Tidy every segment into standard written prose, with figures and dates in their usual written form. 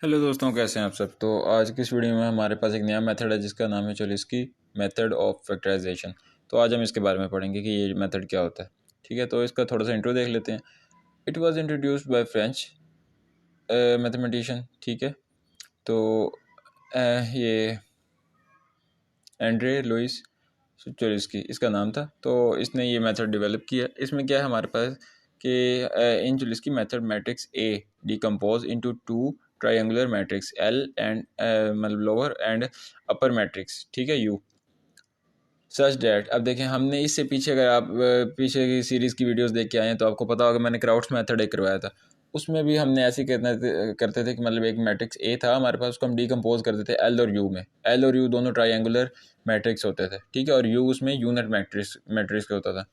Hello दोस्तों, कैसे हैं आप सब। तो आज की इस वीडियो में हमारे पास एक नया मेथड है जिसका नाम है चोलिस्की मेथड ऑफ फैक्टराइजेशन। तो आज हम इसके बारे में पढ़ेंगे कि ये मेथड क्या होता है। ठीक है, तो इसका थोड़ा सा इंट्रो देख लेते हैं। It was introduced by French mathematician. ठीक है, तो ये एंड्रे लुइस चोलिस्की इसका नाम था। तो इसने ये मेथड डेवलप किया। इसमें क्या है हमारे पास कि in Cholesky method matrix A decompose into two triangular matrix L and मतलब लोअर एंड अपर मैट्रिक्स, ठीक है, यू सच डैट। अब देखें, हमने इससे पीछे, अगर आप पीछे की सीरीज़ की वीडियोस देख के आए हैं तो आपको पता होगा मैंने क्राउड्स मेथड एक करवाया था। उसमें भी हमने ऐसे ही करते थे कि मतलब एक मैट्रिक्स ए था हमारे पास, उसको हम डिकम्पोज करते थे एल और यू में। एल और यू दोनों ट्रायंगुलर मैट्रिक्स होते थे, ठीक है, और यू उसमें यूनिट मैट्रिक्स का होता था।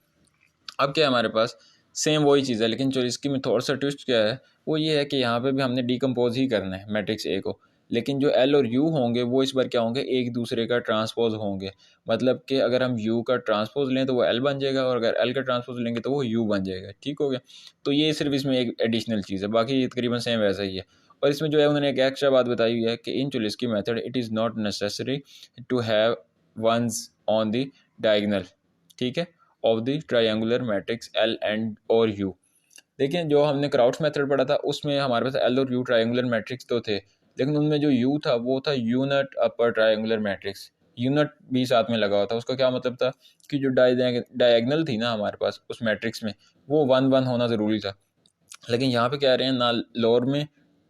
अब क्या है हमारे पास, सेम वही चीज़ है, लेकिन जो इसकी में थोड़ा सा ट्विस्ट क्या है वो ये है कि यहाँ पे भी हमने डिकम्पोज ही करना है मैट्रिक्स ए को, लेकिन जो एल और यू होंगे वो इस बार क्या होंगे, एक दूसरे का ट्रांसपोज होंगे। मतलब कि अगर हम यू का ट्रांसपोज लें तो वो एल बन जाएगा, और अगर एल का ट्रांसपोज लेंगे तो वो यू बन जाएगा। ठीक हो गया। तो ये सिर्फ इसमें एक एडिशनल चीज़ है, बाकी ये तकरीबन सेम वैसा ही है। और इसमें जो है उन्होंने एक एक्स्ट्रा बात बताई हुई है कि in Cholesky method it is not necessary to have ones on the diagonal, ठीक है, of the triangular matrix L and और यू। देखिए, जो हमने क्राउड्स मेथड पढ़ा था उसमें हमारे पास एल और यू ट्रायंगुलर मैट्रिक्स तो थे, लेकिन उनमें जो यू था वो था unit upper triangular matrix. Unit भी साथ में लगा हुआ था। उसका क्या मतलब था कि जो डायगनल थी ना हमारे पास उस मैट्रिक्स में, वो वन वन होना ज़रूरी था। लेकिन यहाँ पे कह रहे हैं ना लोअर में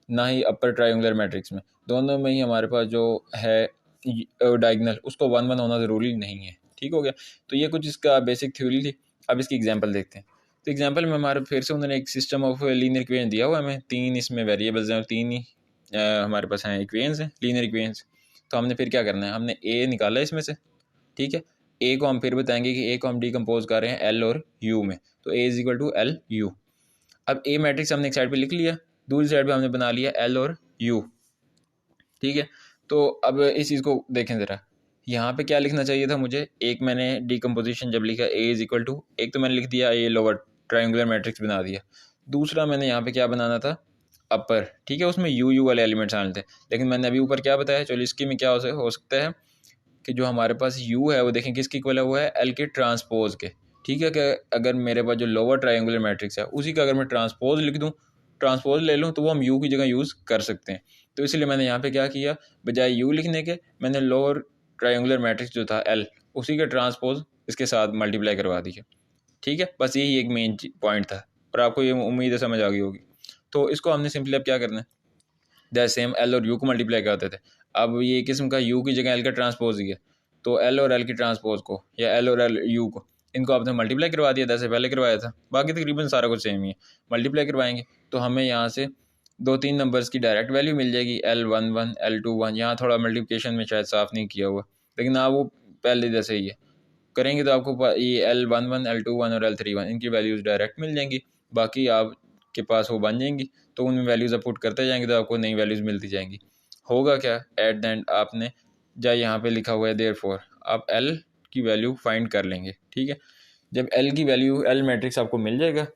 ना ही अपर ट्रायंगुलर मैट्रिक्स में, दोनों में ही हमारे पास जो है डायगनल उसको वन वन होना ज़रूरी नहीं है। ठीक हो गया। तो ये कुछ इसका बेसिक थ्योरी थी। अब इसकी एग्जांपल देखते हैं। तो एग्जांपल में हमारे फिर से उन्होंने एक सिस्टम ऑफ लीनियर इक्वेशन दिया हुआ है हमें। तीन इसमें वेरिएबल्स हैं और तीन ही हमारे पास हैं इक्वेशंस हैं, लीनियर इक्वेशंस। तो हमने फिर क्या करना है, हमने ए निकाला है इसमें से। ठीक है, ए को हम फिर बताएंगे कि ए को हम डिकम्पोज कर रहे हैं एल और यू में, तो A is equal to L U. अब ए मैट्रिक्स हमने एक साइड पे लिख लिया, दूसरी साइड पे हमने बना लिया एल और यू। ठीक है, तो अब इस चीज़ को देखें ज़रा। यहाँ पे क्या लिखना चाहिए था मुझे, एक मैंने डिकम्पोजिशन जब लिखा ए इज इक्वल टू, एक तो मैंने लिख दिया ये लोअर ट्रायंगुलर मैट्रिक्स बना दिया, दूसरा मैंने यहाँ पे क्या बनाना था, अपर। ठीक है, उसमें यू यू वाले एलिमेंट्स आने थे, लेकिन मैंने अभी ऊपर क्या बताया, चलो इसकी में क्या हो सकता है कि जो हमारे पास यू है वो देखें किसकी इक्वल है, वो है एल के ट्रांसपोज के। ठीक है, कि अगर मेरे पास जो लोअर ट्रायंगुलर मैट्रिक्स है उसी का अगर मैं ट्रांसपोज लिख दूँ, ट्रांसपोज ले लूँ, तो वो हम यू की जगह यूज़ कर सकते हैं। तो इसलिए मैंने यहाँ पे क्या किया, बजाय यू लिखने के मैंने लोअर ट्रायंगुलर मैट्रिक्स जो था एल, उसी का ट्रांसपोज इसके साथ मल्टीप्लाई करवा दिया। ठीक है, बस यही एक मेन पॉइंट था और आपको ये उम्मीद है समझ आ गई होगी। तो इसको हमने सिंपली अब क्या करना है, जैसे हम एल और यू को मल्टीप्लाई करते थे, अब ये किस्म का यू की जगह एल का ट्रांसपोज ही है, तो एल और एल की ट्रांसपोज को या एल और एल यू को, इनको आपने मल्टीप्लाई करवा दिया जैसे पहले करवाया था। बाकी तकरीबन सारा कुछ सेम ही है। मल्टीप्लाई करवाएंगे तो हमें यहाँ से दो तीन नंबर्स की डायरेक्ट वैल्यू मिल जाएगी, L one one L two one. यहाँ थोड़ा मल्टीप्लिकेशन में शायद साफ़ नहीं किया हुआ, लेकिन हाँ वो पहले जैसे ही है। करेंगे तो आपको ये L one one L two one और एल थ्री वन इनकी वैल्यूज़ डायरेक्ट मिल जाएंगी। बाकी आपके पास वो बन जाएंगी, तो उनमें वैल्यूज़ पुट करते जाएंगे तो आपको नई वैल्यूज़ मिलती जाएंगी। होगा क्या, एट द एंड आपने जहाँ यहाँ पे लिखा हुआ है देयरफॉर, आप एल की वैल्यू फाइंड कर लेंगे। ठीक है, जब एल की वैल्यू, एल मैट्रिक्स आपको मिल जाएगा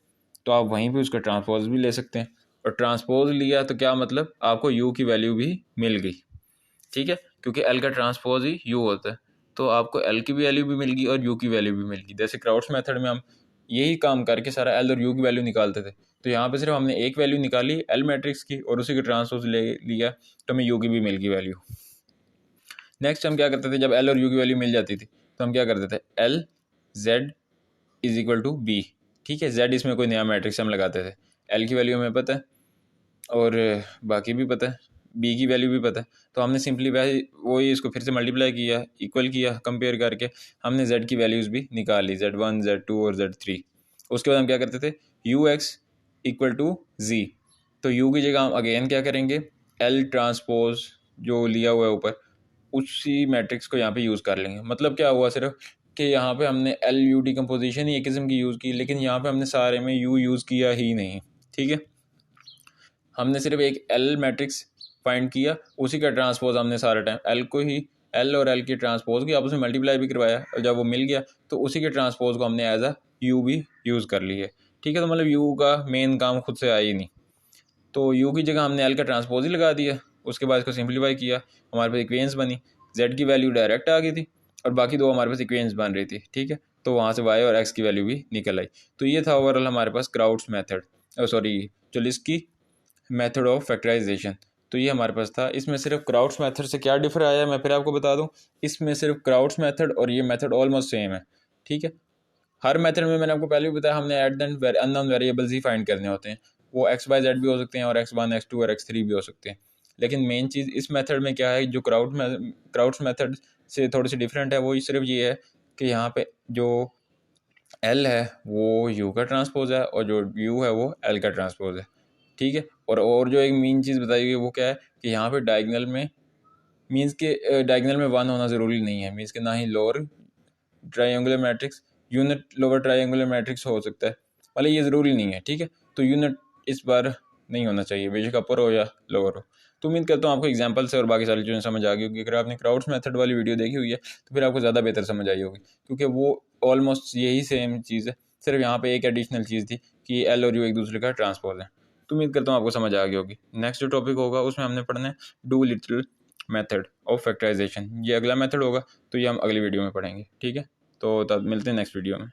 तो आप वहीं पे उसका ट्रांसपोज भी ले सकते हैं। और ट्रांसपोज लिया तो क्या मतलब, आपको यू की वैल्यू भी मिल गई। ठीक है, क्योंकि एल का ट्रांसपोज ही यू होता है, तो आपको एल की वैल्यू भी मिल गई और यू की वैल्यू भी मिल गई। जैसे क्राउड्स मेथड में हम यही काम करके सारा एल और यू की वैल्यू निकालते थे, तो यहाँ पे सिर्फ हमने एक वैल्यू निकाली एल मैट्रिक्स की और उसी के ट्रांसपोज ले लिया, तो हमें यू की भी मिल गई वैल्यू। नेक्स्ट हम क्या करते थे, जब एल और यू की वैल्यू मिल जाती थी तो हम क्या करते थे, L Z is equal to B. ठीक है, जेड इसमें कोई नया मैट्रिक्स हम लगाते थे। एल की वैल्यू हमें पता है और बाकी भी पता है, बी की वैल्यू भी पता है, तो हमने सिंपली वही इसको फिर से मल्टीप्लाई किया, इक्वल किया, कंपेयर करके हमने जेड की वैल्यूज़ भी निकाल ली, जेड वन जेड टू और जेड थ्री। उसके बाद हम क्या करते थे, यू एक्स इक्वल टू जी। तो यू की जगह हम अगेन क्या करेंगे, एल ट्रांसपोज जो लिया हुआ है ऊपर उसी मैट्रिक्स को यहाँ पे यूज़ कर लेंगे। मतलब क्या हुआ सिर्फ कि यहाँ पे हमने एल यू डिकम्पोजिशन ही एक किस्म की यूज़ की, लेकिन यहाँ पे हमने सारे में यू यूज़ किया ही नहीं। ठीक है, हमने सिर्फ एक एल मैट्रिक्स फाइंड किया, उसी का ट्रांसपोज हमने सारा टाइम एल को ही, एल और एल की ट्रांसपोज की आपस में मल्टीप्लाई भी करवाया, और जब वो मिल गया तो उसी के ट्रांसपोज को हमने एज अ यू भी यूज़ कर लिया। ठीक है, तो मतलब यू का मेन काम खुद से आया ही नहीं, तो यू की जगह हमने एल का ट्रांसपोज ही लगा दिया, उसके बाद इसको सिंप्लीफाई किया, हमारे पास इक्वेशंस बनी, z की वैल्यू डायरेक्ट आ गई थी और बाकी दो हमारे पास इक्वेशंस बन रही थी, ठीक है। तो वहाँ से y और x की वैल्यू भी निकल आई। तो ये था ओवरऑल हमारे पास Crout's method, sorry Cholesky method of factorisation. तो ये हमारे पास था। इसमें सिर्फ क्राउड्स मेथड से क्या डिफर आया है मैं फिर आपको बता दूं। इसमें सिर्फ क्राउड्स मेथड और ये मेथड ऑलमोस्ट सेम है, ठीक है। हर मेथड में मैंने आपको पहले भी बताया हमने at the unknown variables he find करने होते हैं। वो एक्स वाई जेड भी हो सकते हैं और x1 x2 और x3 भी हो सकते हैं। लेकिन मेन चीज़ इस मेथड में क्या है जो क्राउड्स मेथड से थोड़ी सी डिफरेंट है, वो सिर्फ ये है कि यहाँ पे जो L है वो U का ट्रांसपोज है और जो U है वो L का ट्रांसपोज है, ठीक है। और जो एक मेन चीज़ बताई गई वो क्या है कि यहाँ पे डायगोनल में मीन्स के डायगोनल में 1 होना ज़रूरी नहीं है। मीन्स के ना ही lower triangular matrix unit lower triangular matrix हो सकता है, मतलब ये ज़रूरी नहीं है, ठीक है। तो यूनिट इस बार नहीं होना चाहिए, बेशक अपर हो या लोअर हो। तो उम्मीद करता हूँ आपको एग्जांपल से और बाकी सारी चीज़ें समझ आ गई होगी। अगर आपने क्राउड्स मेथड वाली वीडियो देखी हुई है तो फिर आपको ज़्यादा बेहतर समझ आई होगी, क्योंकि वो ऑलमोस्ट यही सेम चीज़ है, सिर्फ यहाँ पे एक एडिशनल चीज़ थी कि एल और यू एक दूसरे का ट्रांसपोज है। तो उम्मीद करता हूँ आपको समझ आ गई होगी। नेक्स्ट जो टॉपिक होगा उसमें हमने पढ़ना है Doolittle method of factorization. ये अगला मेथड होगा, तो ये हम अगली वीडियो में पढ़ेंगे, ठीक है। तो तब मिलते हैं नेक्स्ट वीडियो में।